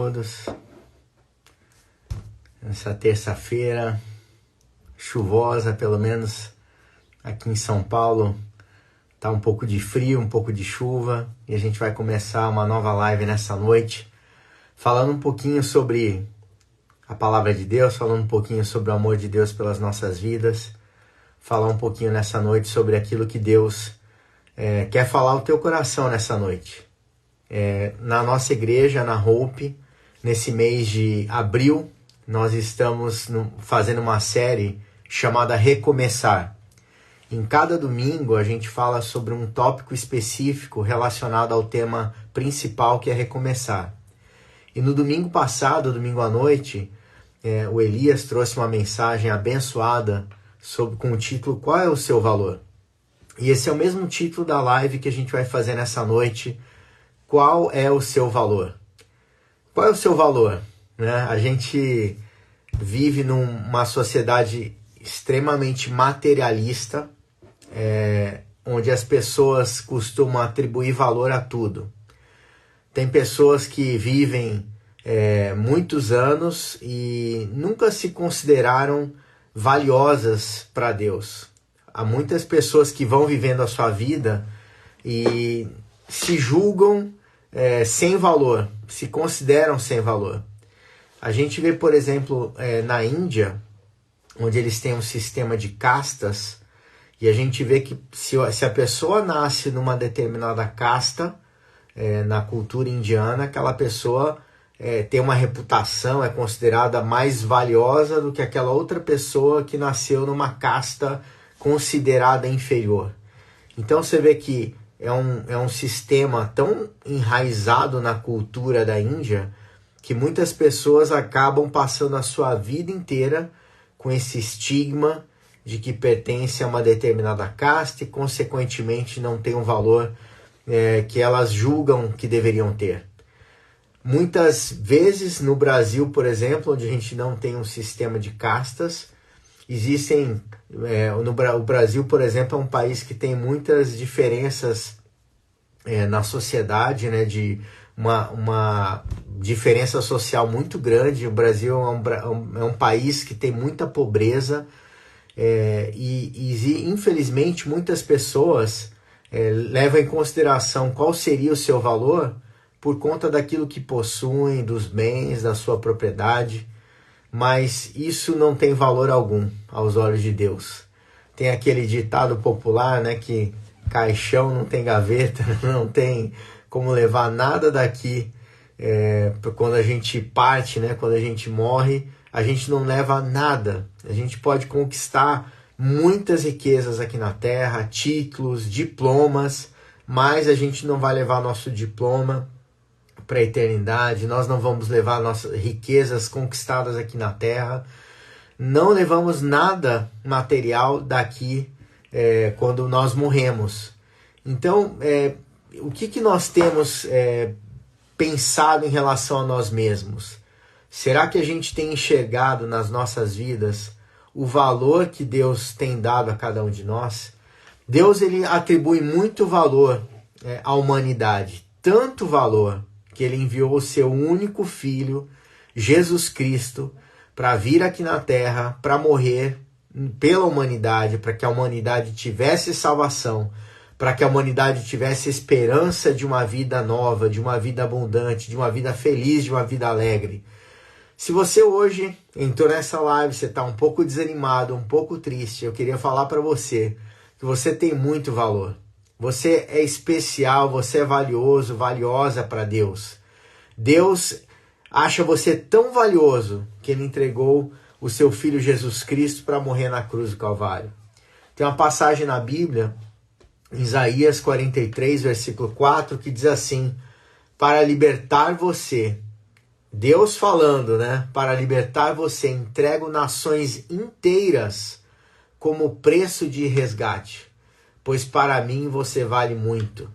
todos. Nessa terça-feira chuvosa, pelo menos aqui em São Paulo, tá um pouco de frio, um pouco de chuva, e a gente vai começar uma nova live nessa noite, falando um pouquinho sobre a palavra de Deus, falando um pouquinho sobre o amor de Deus pelas nossas vidas, falar um pouquinho nessa noite sobre aquilo que Deus quer falar ao teu coração nessa noite. Na nossa igreja, na Hope, nesse mês de abril, nós estamos fazendo uma série chamada Recomeçar. Em cada domingo a gente fala sobre um tópico específico relacionado ao tema principal, que é recomeçar. E no domingo passado, domingo à noite, o Elias trouxe uma mensagem abençoada com o título Qual é o seu valor? E esse é o mesmo título da live que a gente vai fazer nessa noite. Qual é o seu valor? Qual é o seu valor? A gente vive numa sociedade extremamente materialista, onde as pessoas costumam atribuir valor a tudo. Tem pessoas que vivem muitos anos e nunca se consideraram valiosas para Deus. Há muitas pessoas que vão vivendo a sua vida e se julgam sem valor, se consideram sem valor. A gente vê, por exemplo, na Índia, onde eles têm um sistema de castas, e a gente vê que se a pessoa nasce numa determinada casta, na cultura indiana, aquela pessoa tem uma reputação, é considerada mais valiosa do que aquela outra pessoa que nasceu numa casta considerada inferior. Então você vê que é um sistema tão enraizado na cultura da Índia que muitas pessoas acabam passando a sua vida inteira com esse estigma de que pertence a uma determinada casta e, consequentemente, não tem um valor que elas julgam que deveriam ter. Muitas vezes, no Brasil, por exemplo, onde a gente não tem um sistema de castas, existem... o Brasil, por exemplo, é um país que tem muitas diferenças na sociedade, de uma diferença social muito grande. O Brasil é um país que tem muita pobreza e infelizmente muitas pessoas levam em consideração qual seria o seu valor por conta daquilo que possuem, dos bens, da sua propriedade, mas isso não tem valor algum aos olhos de Deus. Tem aquele ditado popular, que caixão não tem gaveta, não tem como levar nada daqui. Quando a gente parte, quando a gente morre, a gente não leva nada. A gente pode conquistar muitas riquezas aqui na Terra, títulos, diplomas, mas a gente não vai levar nosso diploma para a eternidade. Nós não vamos levar nossas riquezas conquistadas aqui na Terra. Não levamos nada material daqui quando nós morremos. Então, o que nós temos pensado em relação a nós mesmos? Será que a gente tem enxergado nas nossas vidas o valor que Deus tem dado a cada um de nós? Deus, ele atribui muito valor à humanidade, tanto valor que ele enviou o seu único filho, Jesus Cristo, para vir aqui na Terra, para morrer pela humanidade, para que a humanidade tivesse salvação, para que a humanidade tivesse esperança de uma vida nova, de uma vida abundante, de uma vida feliz, de uma vida alegre. Se você hoje entrou nessa live, você está um pouco desanimado, um pouco triste, eu queria falar para você que você tem muito valor. Você é especial, você é valioso, valiosa para Deus. Deus acha você tão valioso que ele entregou o seu Filho Jesus Cristo para morrer na cruz do Calvário. Tem uma passagem na Bíblia, em Isaías 43, versículo 4, que diz assim: para libertar você, Deus falando, para libertar você, entrego nações inteiras como preço de resgate, pois para mim você vale muito.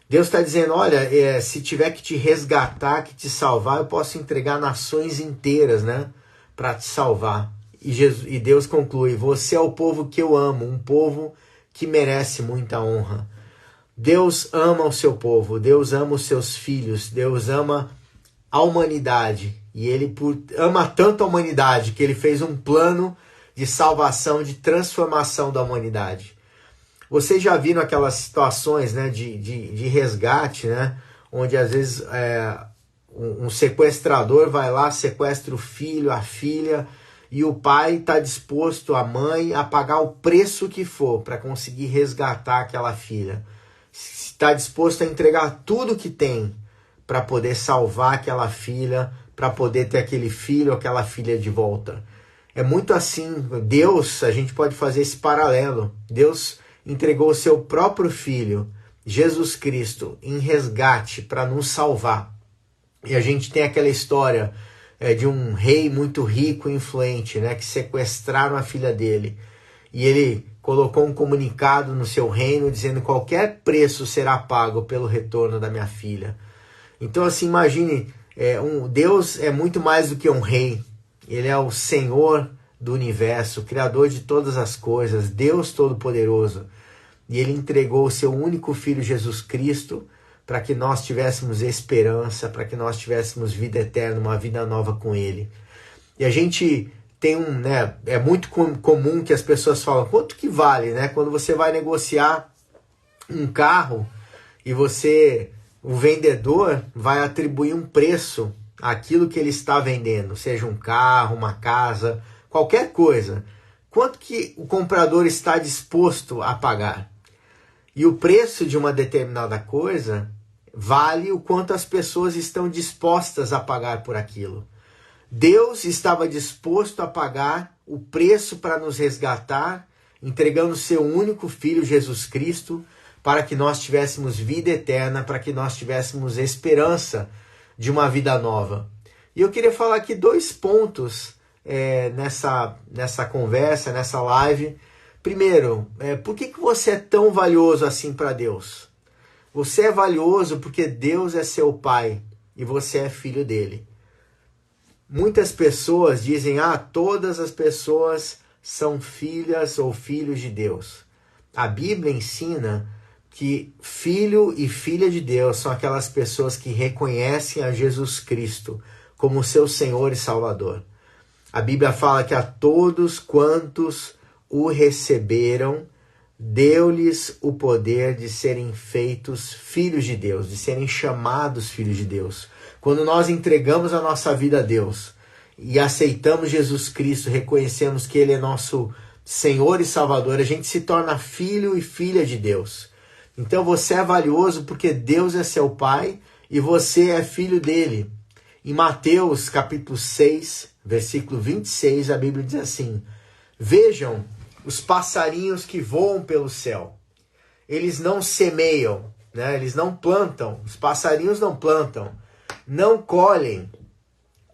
Deus está dizendo, olha, se tiver que te resgatar, que te salvar, eu posso entregar nações inteiras, para te salvar. E Deus conclui, você é o povo que eu amo, um povo que merece muita honra. Deus ama o seu povo, Deus ama os seus filhos, Deus ama a humanidade. E ele ama tanto a humanidade que ele fez um plano de salvação, de transformação da humanidade. Vocês já viram aquelas situações, né, de resgate, né, onde às vezes um sequestrador vai lá, sequestra o filho, a filha, e o pai está disposto, a mãe, a pagar o preço que for para conseguir resgatar aquela filha. Está disposto a entregar tudo que tem para poder salvar aquela filha, para poder ter aquele filho, aquela filha de volta. É muito assim. Deus, a gente pode fazer esse paralelo. Deus entregou o seu próprio filho, Jesus Cristo, em resgate para nos salvar. E a gente tem aquela história de um rei muito rico e influente, né, que sequestraram a filha dele. E ele colocou um comunicado no seu reino dizendo: qualquer preço será pago pelo retorno da minha filha. Então, assim, imagine, Deus é muito mais do que um rei. Ele é o Senhor do universo, o Criador de todas as coisas, Deus Todo-Poderoso. E ele entregou o seu único Filho, Jesus Cristo, para que nós tivéssemos esperança, para que nós tivéssemos vida eterna, uma vida nova com ele. E a gente tem é muito comum que as pessoas falam: quanto que vale, né? Quando você vai negociar um carro e o vendedor vai atribuir um preço àquilo que ele está vendendo, seja um carro, uma casa, qualquer coisa. Quanto que o comprador está disposto a pagar? E o preço de uma determinada coisa vale o quanto as pessoas estão dispostas a pagar por aquilo. Deus estava disposto a pagar o preço para nos resgatar, entregando seu único Filho, Jesus Cristo, para que nós tivéssemos vida eterna, para que nós tivéssemos esperança de uma vida nova. E eu queria falar aqui 2 pontos nessa conversa, nessa live. Primeiro, por que você é tão valioso assim para Deus? Você é valioso porque Deus é seu Pai e você é filho dele. Muitas pessoas dizem: todas as pessoas são filhas ou filhos de Deus. A Bíblia ensina que filho e filha de Deus são aquelas pessoas que reconhecem a Jesus Cristo como seu Senhor e Salvador. A Bíblia fala que a todos quantos o receberam, deu-lhes o poder de serem feitos filhos de Deus, de serem chamados filhos de Deus. Quando nós entregamos a nossa vida a Deus e aceitamos Jesus Cristo, reconhecemos que Ele é nosso Senhor e Salvador, a gente se torna filho e filha de Deus. Então você é valioso porque Deus é seu Pai e você é filho dele. Em Mateus capítulo 6, versículo 26, a Bíblia diz assim: vejam os passarinhos que voam pelo céu. Eles não semeiam, né? Eles não plantam, os passarinhos não plantam, não colhem,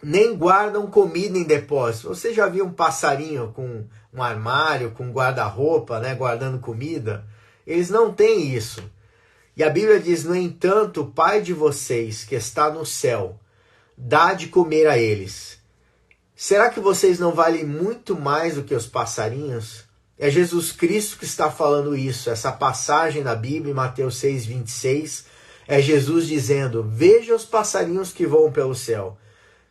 nem guardam comida em depósito. Você já viu um passarinho com um armário, com um guarda-roupa, né, guardando comida? Eles não têm isso. E a Bíblia diz: no entanto, o Pai de vocês, que está no céu, dá de comer a eles. Será que vocês não valem muito mais do que os passarinhos? É Jesus Cristo que está falando isso. Essa passagem da Bíblia, em Mateus 6, 26, é Jesus dizendo: veja os passarinhos que voam pelo céu.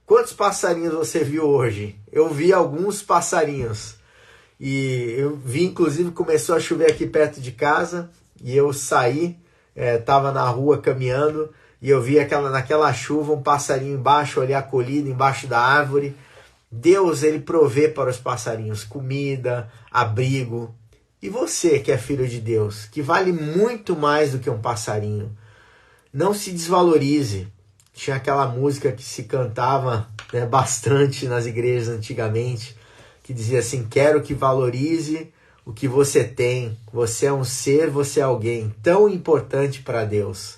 Quantos passarinhos você viu hoje? Eu vi alguns passarinhos. E eu vi, inclusive, começou a chover aqui perto de casa. E eu saí, estava na rua caminhando. E eu vi naquela chuva um passarinho embaixo, ali acolhido, embaixo da árvore. Deus, ele provê para os passarinhos comida, abrigo. E você que é filho de Deus, que vale muito mais do que um passarinho, não se desvalorize. Tinha aquela música que se cantava, né, bastante nas igrejas antigamente, que dizia assim: quero que valorize o que você tem. Você é um ser, você é alguém tão importante para Deus.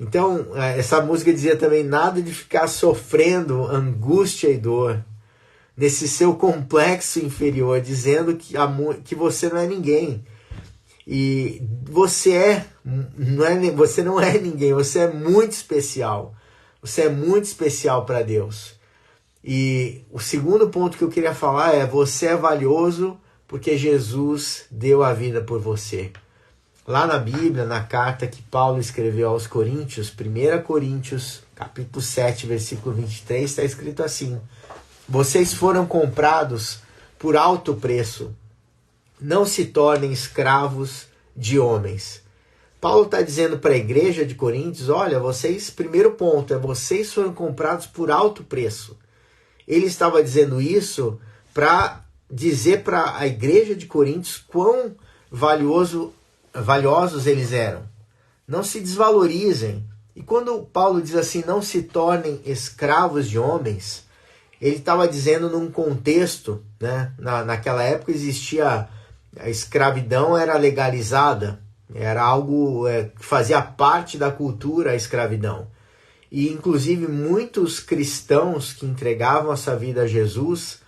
Então, essa música dizia também: nada de ficar sofrendo angústia e dor nesse seu complexo inferior, dizendo que você não é ninguém. E você não é ninguém, você é muito especial. Você é muito especial para Deus. E o segundo ponto que eu queria falar é: você é valioso porque Jesus deu a vida por você. Lá na Bíblia, na carta que Paulo escreveu aos Coríntios, 1 Coríntios, capítulo 7, versículo 23, está escrito assim: vocês foram comprados por alto preço, não se tornem escravos de homens. Paulo está dizendo para a igreja de Coríntios, olha, vocês, primeiro ponto, vocês foram comprados por alto preço. Ele estava dizendo isso para dizer para a igreja de Coríntios quão valiosos eles eram. Não se desvalorizem. E quando Paulo diz assim, não se tornem escravos de homens, ele estava dizendo num contexto, né? Naquela época existia, a escravidão era legalizada, era algo que fazia parte da cultura, a escravidão. E inclusive muitos cristãos que entregavam a sua vida a Jesus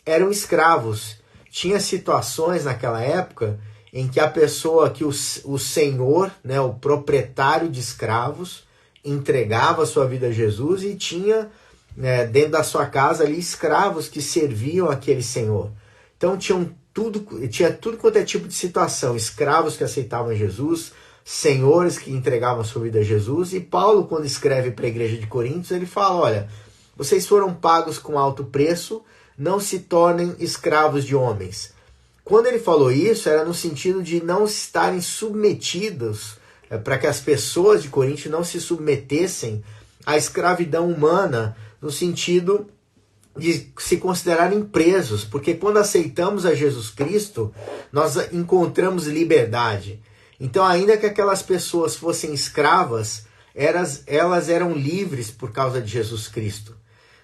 eram escravos. Tinha situações naquela época em que a pessoa, que o senhor, né, o proprietário de escravos, entregava a sua vida a Jesus e tinha, né, dentro da sua casa ali escravos que serviam aquele senhor. Então tinha tudo quanto é tipo de situação, escravos que aceitavam Jesus, senhores que entregavam a sua vida a Jesus. E Paulo, quando escreve para a igreja de Coríntios, ele fala, olha, vocês foram pagos com alto preço, não se tornem escravos de homens. Quando ele falou isso, era no sentido de não estarem submetidos, para que as pessoas de Corinto não se submetessem à escravidão humana, no sentido de se considerarem presos, porque quando aceitamos a Jesus Cristo, nós encontramos liberdade. Então, ainda que aquelas pessoas fossem escravas, elas eram livres por causa de Jesus Cristo.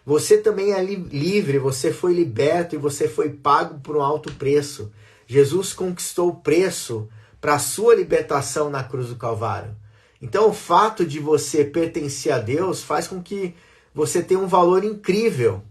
Você também é livre, você foi liberto e você foi pago por um alto preço. Jesus conquistou o preço para a sua libertação na cruz do Calvário. Então o fato de você pertencer a Deus faz com que você tenha um valor incrível.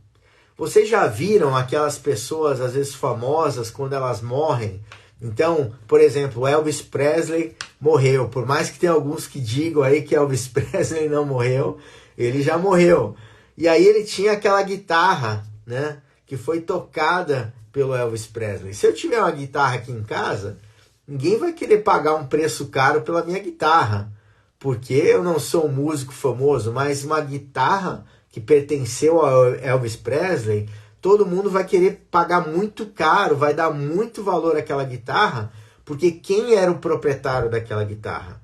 Vocês já viram aquelas pessoas, às vezes famosas, quando elas morrem? Então, por exemplo, Elvis Presley morreu. Por mais que tenha alguns que digam aí que Elvis Presley não morreu, ele já morreu. E aí ele tinha aquela guitarra, né, que foi tocada pelo Elvis Presley. Se eu tiver uma guitarra aqui em casa, ninguém vai querer pagar um preço caro pela minha guitarra, porque eu não sou um músico famoso, mas uma guitarra que pertenceu ao Elvis Presley, todo mundo vai querer pagar muito caro, vai dar muito valor àquela guitarra, porque quem era o proprietário daquela guitarra?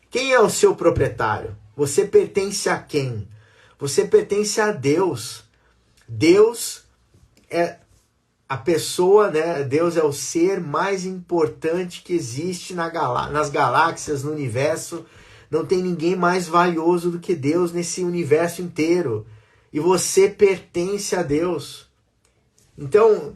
Quem é o seu proprietário? Você pertence a quem? Você pertence a Deus. Deus é a pessoa, né? Deus é o ser mais importante que existe nas galáxias, no universo. Não tem ninguém mais valioso do que Deus nesse universo inteiro. E você pertence a Deus. Então,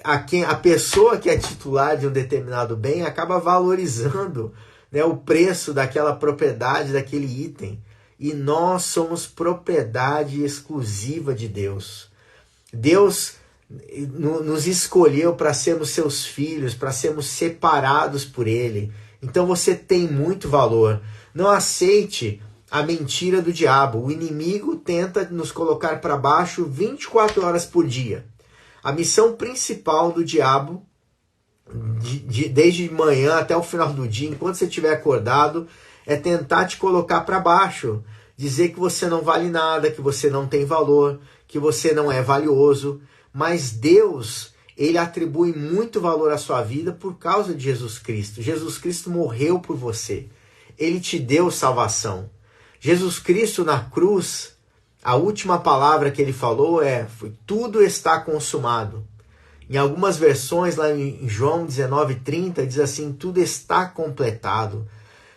a pessoa que é titular de um determinado bem acaba valorizando, né, o preço daquela propriedade, daquele item. E nós somos propriedade exclusiva de Deus. Deus nos escolheu para sermos seus filhos, para sermos separados por Ele. Então você tem muito valor. Não aceite a mentira do diabo. O inimigo tenta nos colocar para baixo 24 horas por dia. A missão principal do diabo, desde manhã até o final do dia, enquanto você estiver acordado, é tentar te colocar para baixo, dizer que você não vale nada, que você não tem valor, que você não é valioso. Mas Deus, Ele atribui muito valor à sua vida por causa de Jesus Cristo. Jesus Cristo morreu por você. Ele te deu salvação. Jesus Cristo na cruz, a última palavra que Ele falou foi: tudo está consumado. Em algumas versões, lá em João 19:30, diz assim: tudo está completado.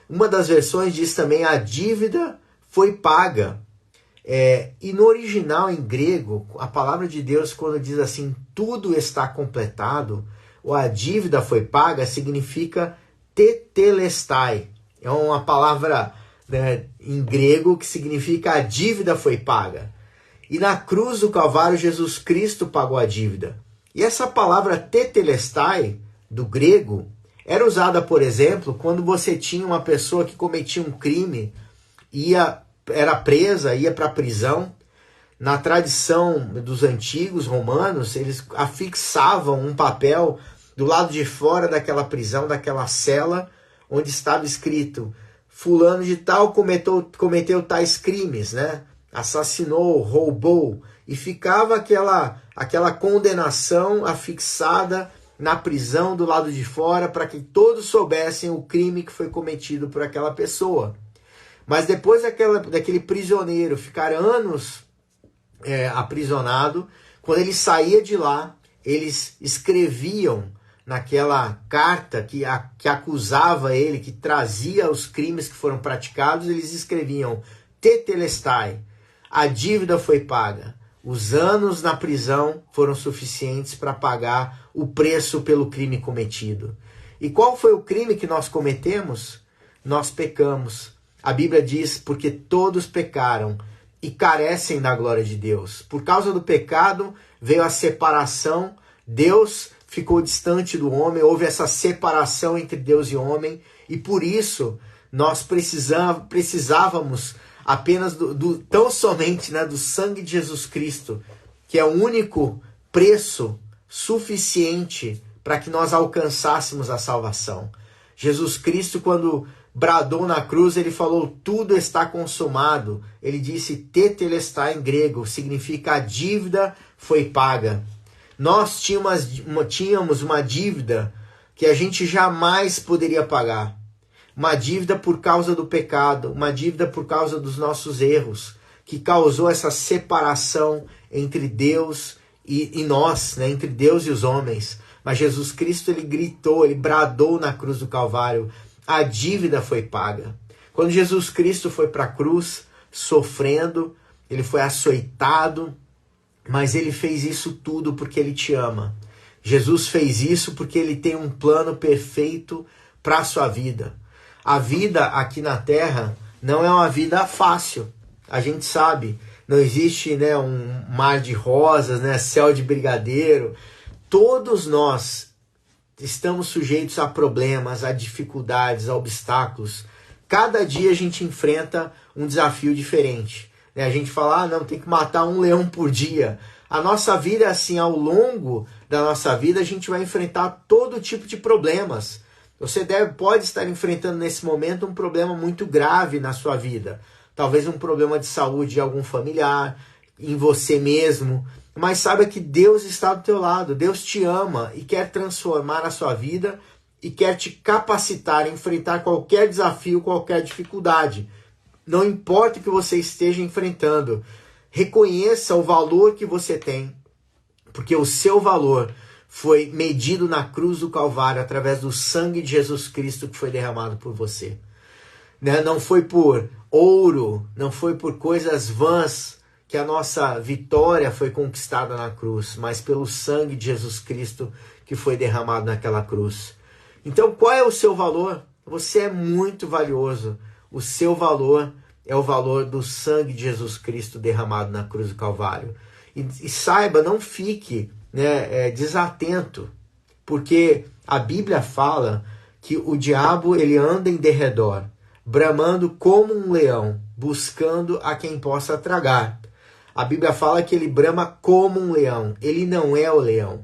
Uma das versões diz também: a dívida foi paga. E no original, em grego, a palavra de Deus, quando diz assim, tudo está completado, ou a dívida foi paga, significa tetelestai. É uma palavra, né, em grego que significa a dívida foi paga. E na cruz do Calvário, Jesus Cristo pagou a dívida. E essa palavra tetelestai, do grego, era usada, por exemplo, quando você tinha uma pessoa que cometia um crime, era presa, ia para a prisão. Na tradição dos antigos romanos, eles afixavam um papel do lado de fora daquela prisão, daquela cela, onde estava escrito: fulano de tal cometeu tais crimes, né? Assassinou, roubou, e ficava aquela condenação afixada na prisão do lado de fora para que todos soubessem o crime que foi cometido por aquela pessoa. Mas depois daquele prisioneiro ficar anos aprisionado, quando ele saía de lá, eles escreviam naquela carta que acusava ele, que trazia os crimes que foram praticados, eles escreviam: Tetelestai, a dívida foi paga. Os anos na prisão foram suficientes para pagar o preço pelo crime cometido. E qual foi o crime que nós cometemos? Nós pecamos. A Bíblia diz: porque todos pecaram e carecem da glória de Deus. Por causa do pecado veio a separação, Deus ficou distante do homem, houve essa separação entre Deus e homem, e por isso nós precisávamos apenas tão somente, né, do sangue de Jesus Cristo, que é o único preço suficiente para que nós alcançássemos a salvação. Jesus Cristo, quando bradou na cruz, ele falou: tudo está consumado. Ele disse tetelestai em grego, significa a dívida foi paga. Nós tínhamos uma dívida que a gente jamais poderia pagar. Uma dívida por causa do pecado, uma dívida por causa dos nossos erros, que causou essa separação entre Deus e nós, né? Entre Deus e os homens. Mas Jesus Cristo, ele gritou, ele bradou na cruz do Calvário: a dívida foi paga. Quando Jesus Cristo foi para a cruz, sofrendo, ele foi açoitado, mas ele fez isso tudo porque ele te ama. Jesus fez isso porque ele tem um plano perfeito para a sua vida. A vida aqui na Terra não é uma vida fácil. A gente sabe, não existe, né, um mar de rosas, né, céu de brigadeiro. Todos nós estamos sujeitos a problemas, a dificuldades, a obstáculos. Cada dia a gente enfrenta um desafio diferente. A gente fala: não, tem que matar um leão por dia. A nossa vida é assim: ao longo da nossa vida a gente vai enfrentar todo tipo de problemas. Você pode estar enfrentando nesse momento um problema muito grave na sua vida. Talvez um problema de saúde de algum familiar, em você mesmo. Mas saiba que Deus está do teu lado. Deus te ama e quer transformar a sua vida e quer te capacitar a enfrentar qualquer desafio, qualquer dificuldade. Não importa o que você esteja enfrentando, reconheça o valor que você tem, porque o seu valor foi medido na cruz do Calvário através do sangue de Jesus Cristo que foi derramado por você. Não foi por ouro, não foi por coisas vãs que a nossa vitória foi conquistada na cruz, mas pelo sangue de Jesus Cristo que foi derramado naquela cruz. Então, qual é o seu valor? Você é muito valioso. O seu valor é o valor do sangue de Jesus Cristo derramado na cruz do Calvário. E saiba, não fique, né, desatento, porque a Bíblia fala que o diabo ele anda em derredor, bramando como um leão, buscando a quem possa tragar. A Bíblia fala que ele brama como um leão. Ele não é o leão.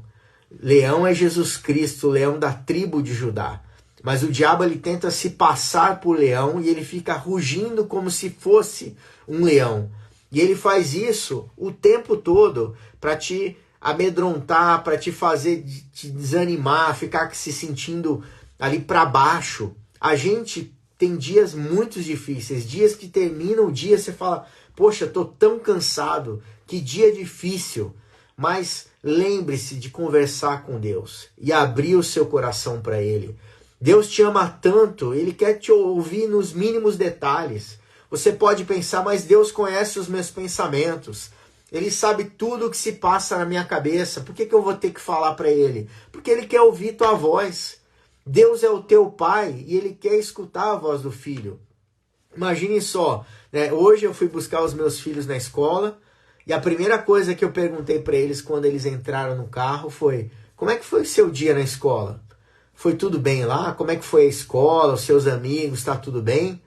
Leão é Jesus Cristo, o leão da tribo de Judá. Mas o diabo ele tenta se passar por leão e ele fica rugindo como se fosse um leão. E ele faz isso o tempo todo para te amedrontar, para te fazer te desanimar, ficar se sentindo ali para baixo. A gente tem dias muito difíceis, dias que terminam o dia, você fala: poxa, estou tão cansado, que dia difícil. Mas lembre-se de conversar com Deus e abrir o seu coração para Ele. Deus te ama tanto, Ele quer te ouvir nos mínimos detalhes. Você pode pensar: mas Deus conhece os meus pensamentos. Ele sabe tudo o que se passa na minha cabeça. Por que eu vou ter que falar para Ele? Porque Ele quer ouvir tua voz. Deus é o teu Pai e Ele quer escutar a voz do Filho. Imagine só, né? Hoje eu fui buscar os meus filhos na escola e a primeira coisa que eu perguntei para eles quando eles entraram no carro foi: como é que foi o seu dia na escola? Foi tudo bem lá? Como é que foi a escola, os seus amigos, está tudo bem?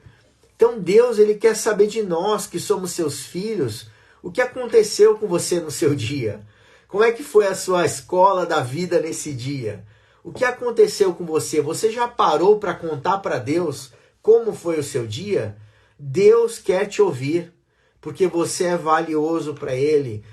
Então Deus ele quer saber de nós que somos seus filhos, o que aconteceu com você no seu dia. Como é que foi a sua escola da vida nesse dia? O que aconteceu com você? Você já parou para contar para Deus como foi o seu dia? Deus quer te ouvir, porque você é valioso para Ele.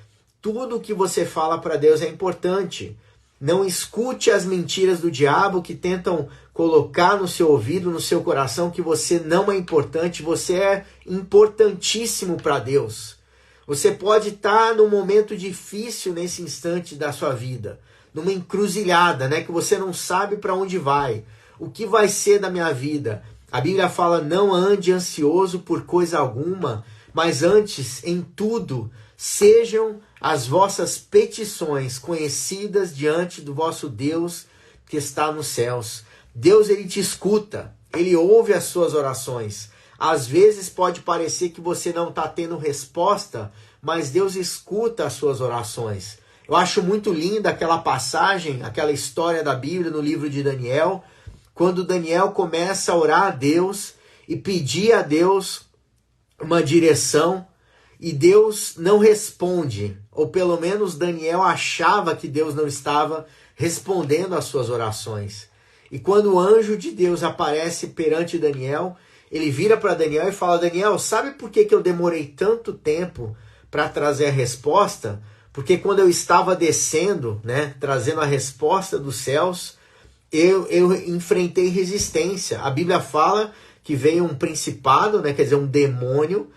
Tudo que você fala para Deus é importante. Não escute as mentiras do diabo que tentam colocar no seu ouvido, no seu coração, que você não é importante. Você é importantíssimo para Deus. Você pode estar num momento difícil nesse instante da sua vida, numa encruzilhada, né, que você não sabe para onde vai. O que vai ser da minha vida? A Bíblia fala: não ande ansioso por coisa alguma, mas antes, em tudo, sejam as vossas petições conhecidas diante do vosso Deus que está nos céus. Deus, ele te escuta, ele ouve as suas orações. Às vezes pode parecer que você não está tendo resposta, mas Deus escuta as suas orações. Eu acho muito linda aquela passagem, aquela história da Bíblia no livro de Daniel, quando Daniel começa a orar a Deus e pedir a Deus uma direção, e Deus não responde, ou pelo menos Daniel achava que Deus não estava respondendo às suas orações. E quando o anjo de Deus aparece perante Daniel, ele vira para Daniel e fala: Daniel, sabe por que eu demorei tanto tempo para trazer a resposta? Porque quando eu estava descendo, né, trazendo a resposta dos céus, eu enfrentei resistência. A Bíblia fala que veio um principado, né, quer dizer, um demônio,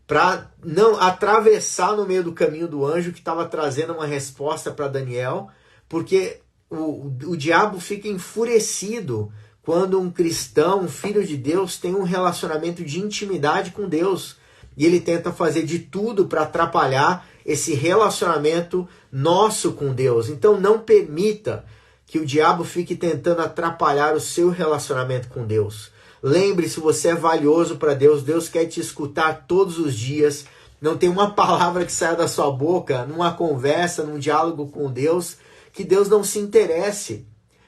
para não atravessar no meio do caminho do anjo que estava trazendo uma resposta para Daniel, porque o diabo fica enfurecido quando um cristão, um filho de Deus, tem um relacionamento de intimidade com Deus. E ele tenta fazer de tudo para atrapalhar esse relacionamento nosso com Deus. Então não permita que o diabo fique tentando atrapalhar o seu relacionamento com Deus. Lembre-se, você é valioso para Deus. Deus quer te escutar todos os dias. Não tem uma palavra que saia da sua boca, numa conversa, num diálogo com Deus, que Deus não se interesse.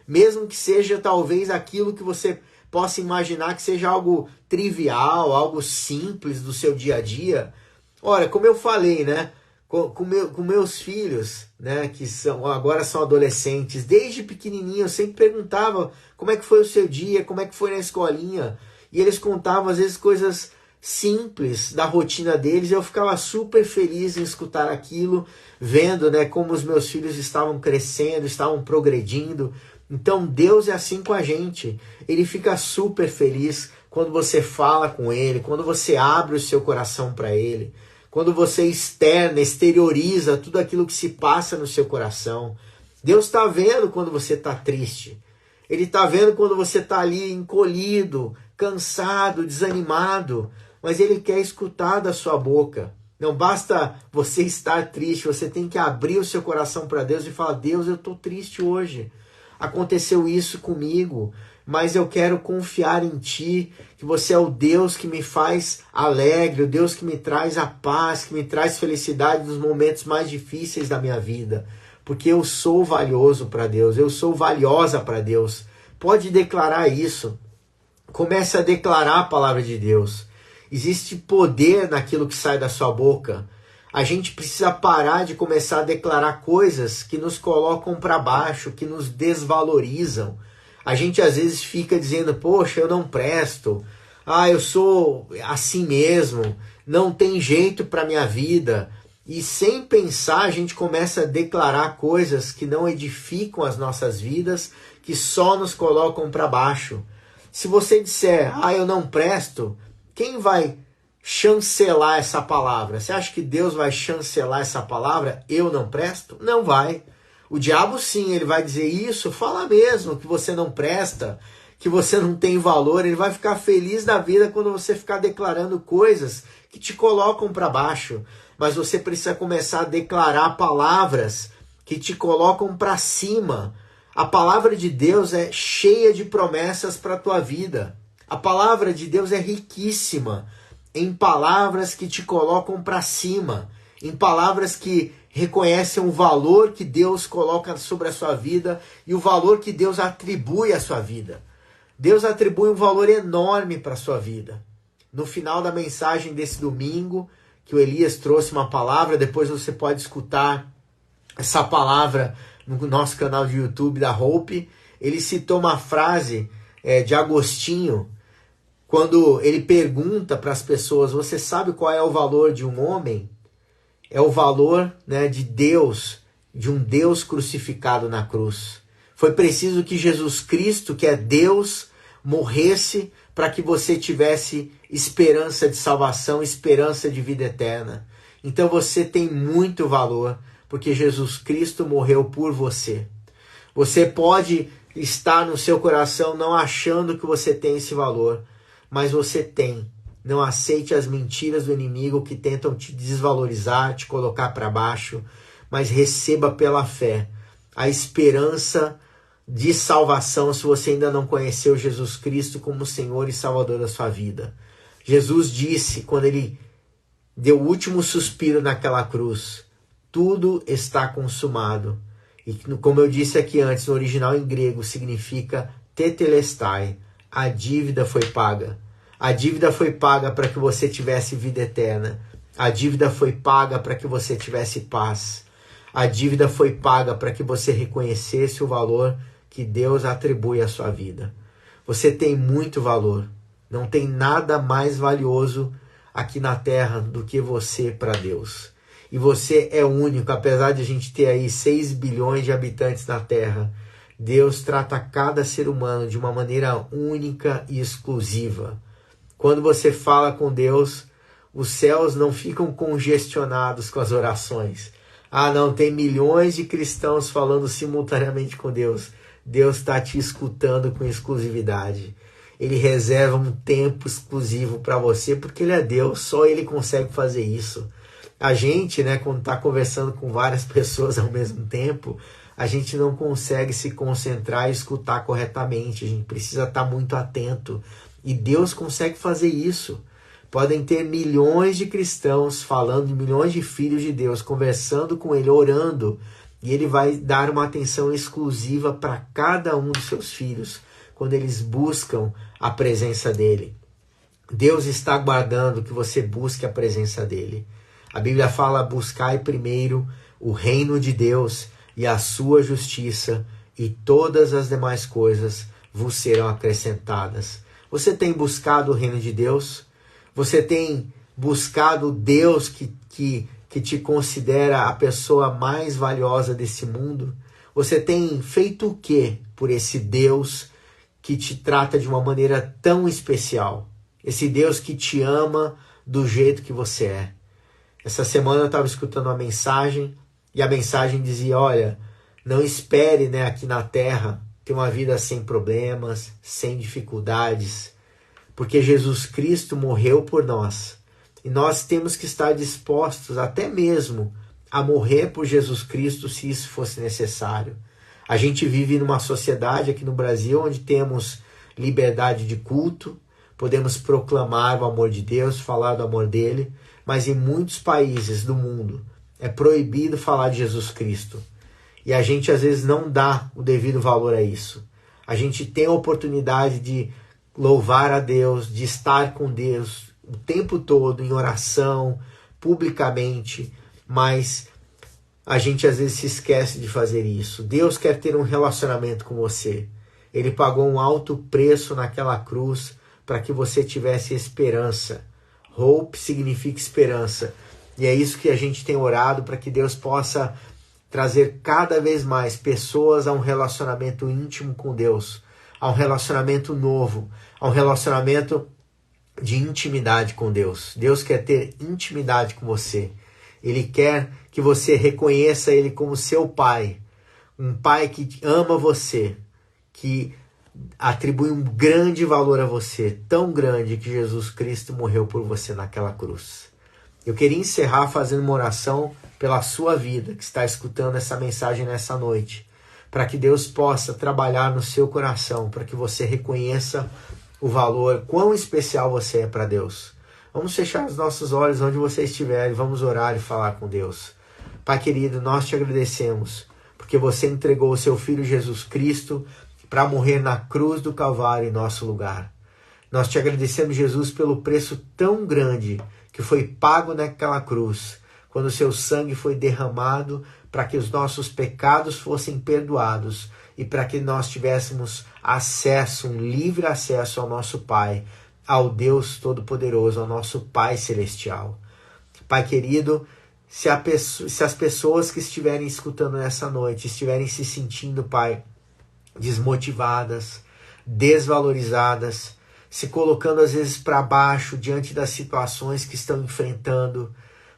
Mesmo que seja talvez aquilo que você possa imaginar que seja algo trivial, algo simples do seu dia a dia. Olha, como eu falei, né? Com meus filhos, né, que agora são adolescentes, desde pequenininho eu sempre perguntava como é que foi o seu dia, como é que foi na escolinha, e eles contavam às vezes coisas simples da rotina deles, e eu ficava super feliz em escutar aquilo, vendo, né, como os meus filhos estavam crescendo, estavam progredindo. Então Deus é assim com a gente, ele fica super feliz quando você fala com ele, quando você abre o seu coração para ele, quando você exterioriza tudo aquilo que se passa no seu coração. Deus está vendo quando você está triste. Ele está vendo quando você está ali encolhido, cansado, desanimado. Mas Ele quer escutar da sua boca. Não basta você estar triste, você tem que abrir o seu coração para Deus e falar: Deus, eu estou triste hoje. Aconteceu isso comigo, mas eu quero confiar em Ti, que você é o Deus que me faz alegre, o Deus que me traz a paz, que me traz felicidade nos momentos mais difíceis da minha vida, porque eu sou valioso para Deus, eu sou valiosa para Deus. Pode declarar isso, comece a declarar a palavra de Deus. Existe poder naquilo que sai da sua boca. A gente precisa parar de começar a declarar coisas que nos colocam para baixo, que nos desvalorizam. A gente às vezes fica dizendo: poxa, eu não presto, eu sou assim mesmo, não tem jeito para minha vida. E sem pensar a gente começa a declarar coisas que não edificam as nossas vidas, que só nos colocam para baixo. Se você disser: eu não presto, quem vai chancelar essa palavra? Você acha que Deus vai chancelar essa palavra? Eu não presto? Não vai. O diabo sim, ele vai dizer isso, fala mesmo que você não presta, que você não tem valor. Ele vai ficar feliz da vida quando você ficar declarando coisas que te colocam para baixo. Mas você precisa começar a declarar palavras que te colocam para cima. A palavra de Deus é cheia de promessas para a tua vida. A palavra de Deus é riquíssima em palavras que te colocam para cima, em palavras que reconhecem o valor que Deus coloca sobre a sua vida e o valor que Deus atribui à sua vida. Deus atribui um valor enorme para a sua vida. No final da mensagem desse domingo, que o Elias trouxe uma palavra, depois você pode escutar essa palavra no nosso canal de YouTube da Hope. ele citou uma frase de Agostinho, quando ele pergunta para as pessoas: você sabe qual é o valor de um homem? É o valor, né, de Deus, de um Deus crucificado na cruz. Foi preciso que Jesus Cristo, que é Deus, morresse para que você tivesse esperança de salvação, esperança de vida eterna. Então você tem muito valor, porque Jesus Cristo morreu por você. Você pode estar no seu coração não achando que você tem esse valor, mas você tem. Não aceite as mentiras do inimigo que tentam te desvalorizar, te colocar para baixo, mas receba pela fé a esperança de salvação se você ainda não conheceu Jesus Cristo como Senhor e Salvador da sua vida. Jesus disse, quando ele deu o último suspiro naquela cruz: tudo está consumado. E como eu disse aqui antes, no original em grego significa tetelestai, a dívida foi paga. A dívida foi paga para que você tivesse vida eterna. A dívida foi paga para que você tivesse paz. A dívida foi paga para que você reconhecesse o valor que Deus atribui à sua vida. Você tem muito valor. Não tem nada mais valioso aqui na terra do que você para Deus. E você é único, apesar de a gente ter aí 6 bilhões de habitantes na terra. Deus trata cada ser humano de uma maneira única e exclusiva. Quando você fala com Deus, os céus não ficam congestionados com as orações. Ah, não, tem milhões de cristãos falando simultaneamente com Deus. Deus está te escutando com exclusividade. Ele reserva um tempo exclusivo para você, porque Ele é Deus, só Ele consegue fazer isso. A gente, né, quando está conversando com várias pessoas ao mesmo tempo, a gente não consegue se concentrar e escutar corretamente. A gente precisa estar muito atento. E Deus consegue fazer isso. Podem ter milhões de cristãos falando, milhões de filhos de Deus, conversando com Ele, orando, e Ele vai dar uma atenção exclusiva para cada um dos seus filhos, quando eles buscam a presença dEle. Deus está aguardando que você busque a presença dEle. A Bíblia fala: buscai primeiro o reino de Deus e a sua justiça, e todas as demais coisas vos serão acrescentadas. Você tem buscado o reino de Deus? Você tem buscado Deus que te considera a pessoa mais valiosa desse mundo? Você tem feito o que por esse Deus que te trata de uma maneira tão especial? Esse Deus que te ama do jeito que você é. Essa semana eu estava escutando uma mensagem e a mensagem dizia: olha, não espere, né, aqui na terra ter uma vida sem problemas, sem dificuldades, porque Jesus Cristo morreu por nós. E nós temos que estar dispostos até mesmo a morrer por Jesus Cristo, se isso fosse necessário. A gente vive numa sociedade aqui no Brasil onde temos liberdade de culto, podemos proclamar o amor de Deus, falar do amor dele, mas em muitos países do mundo é proibido falar de Jesus Cristo. E a gente às vezes não dá o devido valor a isso. A gente tem a oportunidade de louvar a Deus, de estar com Deus o tempo todo em oração, publicamente, mas a gente às vezes se esquece de fazer isso. Deus quer ter um relacionamento com você. Ele pagou um alto preço naquela cruz para que você tivesse esperança. Hope significa esperança. E é isso que a gente tem orado, para que Deus possa trazer cada vez mais pessoas a um relacionamento íntimo com Deus, a um relacionamento novo, a um relacionamento de intimidade com Deus. Deus quer ter intimidade com você. Ele quer que você reconheça Ele como seu Pai, um Pai que ama você, que atribui um grande valor a você, tão grande que Jesus Cristo morreu por você naquela cruz. Eu queria encerrar fazendo uma oração pela sua vida, que está escutando essa mensagem nessa noite, para que Deus possa trabalhar no seu coração, para que você reconheça o valor, quão especial você é para Deus. Vamos fechar os nossos olhos onde você estiver e vamos orar e falar com Deus. Pai querido, nós te agradecemos, porque você entregou o seu Filho Jesus Cristo para morrer na cruz do Calvário em nosso lugar. Nós te agradecemos, Jesus, pelo preço tão grande que foi pago naquela cruz, quando o seu sangue foi derramado para que os nossos pecados fossem perdoados e para que nós tivéssemos acesso, um livre acesso ao nosso Pai, ao Deus Todo-Poderoso, ao nosso Pai Celestial. Pai querido, se as pessoas que estiverem escutando nessa noite estiverem se sentindo, Pai, desmotivadas, desvalorizadas, se colocando às vezes para baixo diante das situações que estão enfrentando,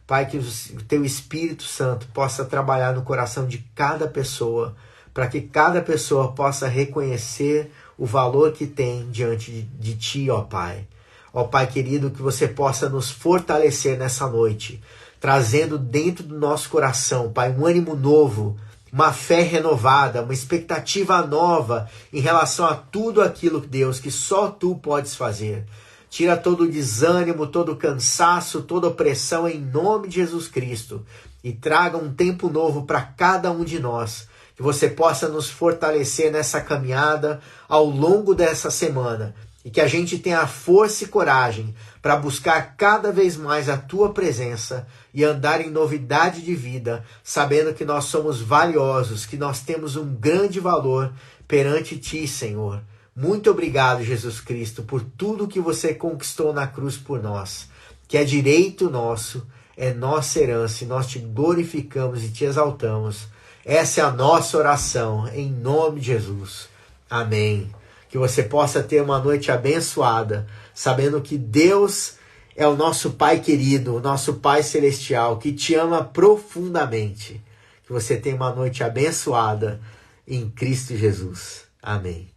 Pai, que o Teu Espírito Santo possa trabalhar no coração de cada pessoa, para que cada pessoa possa reconhecer o valor que tem diante de Ti, ó Pai. Ó Pai querido, que você possa nos fortalecer nessa noite, trazendo dentro do nosso coração, Pai, um ânimo novo, uma fé renovada, uma expectativa nova em relação a tudo aquilo, Deus, que só Tu podes fazer. Tira todo o desânimo, todo o cansaço, toda opressão em nome de Jesus Cristo e traga um tempo novo para cada um de nós. Que você possa nos fortalecer nessa caminhada ao longo dessa semana e que a gente tenha força e coragem para buscar cada vez mais a Tua presença e andar em novidade de vida, sabendo que nós somos valiosos, que nós temos um grande valor perante Ti, Senhor. Muito obrigado, Jesus Cristo, por tudo que você conquistou na cruz por nós, que é direito nosso, é nossa herança, e nós Te glorificamos e Te exaltamos. Essa é a nossa oração, em nome de Jesus. Amém. Que você possa ter uma noite abençoada, sabendo que Deus é o nosso Pai querido, o nosso Pai celestial, que te ama profundamente. Que você tenha uma noite abençoada em Cristo Jesus. Amém.